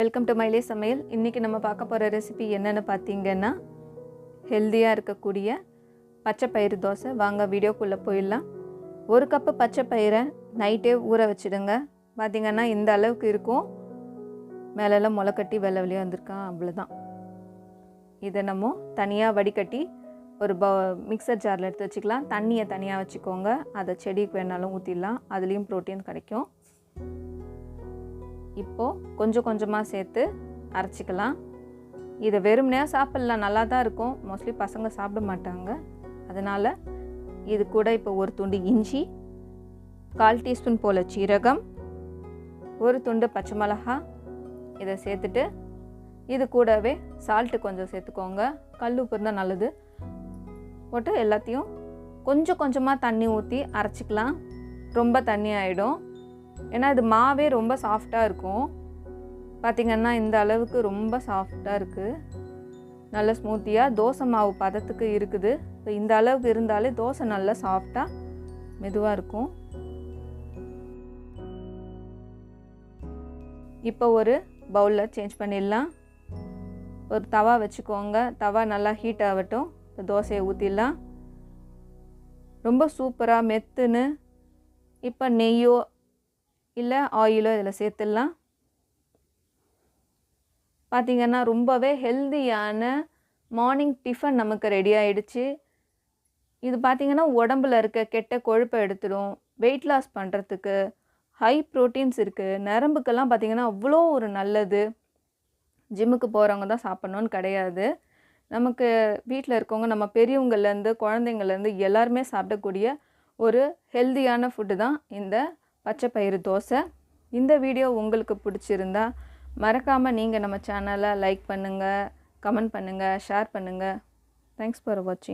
Welcome to மைலே சமையல். இன்றைக்கி நம்ம பார்க்க போகிற ரெசிபி என்னென்னு பார்த்தீங்கன்னா, ஹெல்த்தியாக இருக்கக்கூடிய பச்சை பயிறு தோசை. வாங்க வீடியோக்குள்ளே போயிடலாம். ஒரு கப்பு பச்சை பயிரை நைட்டே ஊற வச்சுடுங்க. பார்த்திங்கன்னா இந்த அளவுக்கு இருக்கும். மேலெல்லாம் முளைக்கட்டி வெள்ளை வெளியே வந்திருக்கான், அவ்வளோதான். இதை நம்ம தனியாக வடிகட்டி ஒரு மிக்சர் ஜாரில் எடுத்து வச்சுக்கலாம். தண்ணியை தனியாக வச்சுக்கோங்க. அதை செடிக்கு வேணாலும் ஊற்றிடலாம், அதுலேயும் ப்ரோட்டீன் கிடைக்கும். இப்போது கொஞ்சம் கொஞ்சமாக சேர்த்து அரைச்சிக்கலாம். இதை வெறுமனையாக சாப்பிட்லாம், நல்லா தான் இருக்கும். மோஸ்ட்லி பசங்க சாப்பிட மாட்டாங்க. அதனால் இது கூட இப்போ ஒரு துண்டு இஞ்சி, 1/4 டீஸ்பூன் போல் சீரகம், ஒரு துண்டு பச்சை மிளகா இதை சேர்த்துட்டு, இது கூடவே சால்ட்டு கொஞ்சம் சேர்த்துக்கோங்க. கல் உப்பு இருந்தால் நல்லது. போட்டு எல்லாத்தையும் கொஞ்சம் கொஞ்சமாக தண்ணி ஊற்றி அரைச்சிக்கலாம். ரொம்ப தண்ணி ஆகிடும், ஏன்னா இது மாவே ரொம்ப சாஃப்டாக இருக்கும். பார்த்திங்கன்னா இந்த அளவுக்கு ரொம்ப சாஃப்டாக இருக்குது, நல்ல ஸ்மூத்தியாக தோசை மாவு பதத்துக்கு இருக்குது. இப்போ இந்த அளவுக்கு இருந்தாலே தோசை நல்லா சாஃப்டாக மெதுவாக இருக்கும். இப்போ ஒரு பவுலில் சேஞ்ச் பண்ணிடலாம். ஒரு தவா வச்சுக்கோங்க. தவா நல்லா ஹீட் ஆகட்டும். இப்போ தோசையை ஊற்றிடலாம். ரொம்ப சூப்பராக மெத்துன்னு இப்போ நெய்யோ இல்லை ஆயிலோ இதில் சேர்த்துடலாம். பார்த்திங்கன்னா ரொம்பவே ஹெல்தியான மார்னிங் டிஃபன் நமக்கு ரெடி ஆகிடுச்சு. இது பார்த்திங்கன்னா உடம்பில் இருக்க கெட்ட கொழுப்பை எடுத்துடும். வெயிட் லாஸ் பண்ணுறதுக்கு ஹை ப்ரோட்டீன்ஸ் இருக்குது. நரம்புக்கெல்லாம் பார்த்திங்கன்னா அவ்வளோ ஒரு நல்லது. ஜிம்முக்கு போகிறவங்க தான் சாப்பிட்ணுன்னு கிடையாது. நமக்கு வீட்டில் இருக்கவங்க, நம்ம பெரியவங்கள்லேருந்து குழந்தைங்கள்லேருந்து எல்லாருமே சாப்பிடக்கூடிய ஒரு ஹெல்தியான ஃபுட்டு தான் இந்த பச்சை பயிறு தோசை. இந்த வீடியோ உங்களுக்கு பிடிச்சிருந்தா மறக்காமல் நீங்கள் நம்ம சேனலை லைக் பண்ணுங்கள், கமெண்ட் பண்ணுங்கள், ஷேர் பண்ணுங்கள். தேங்க்ஸ் ஃபார் வாட்சிங்.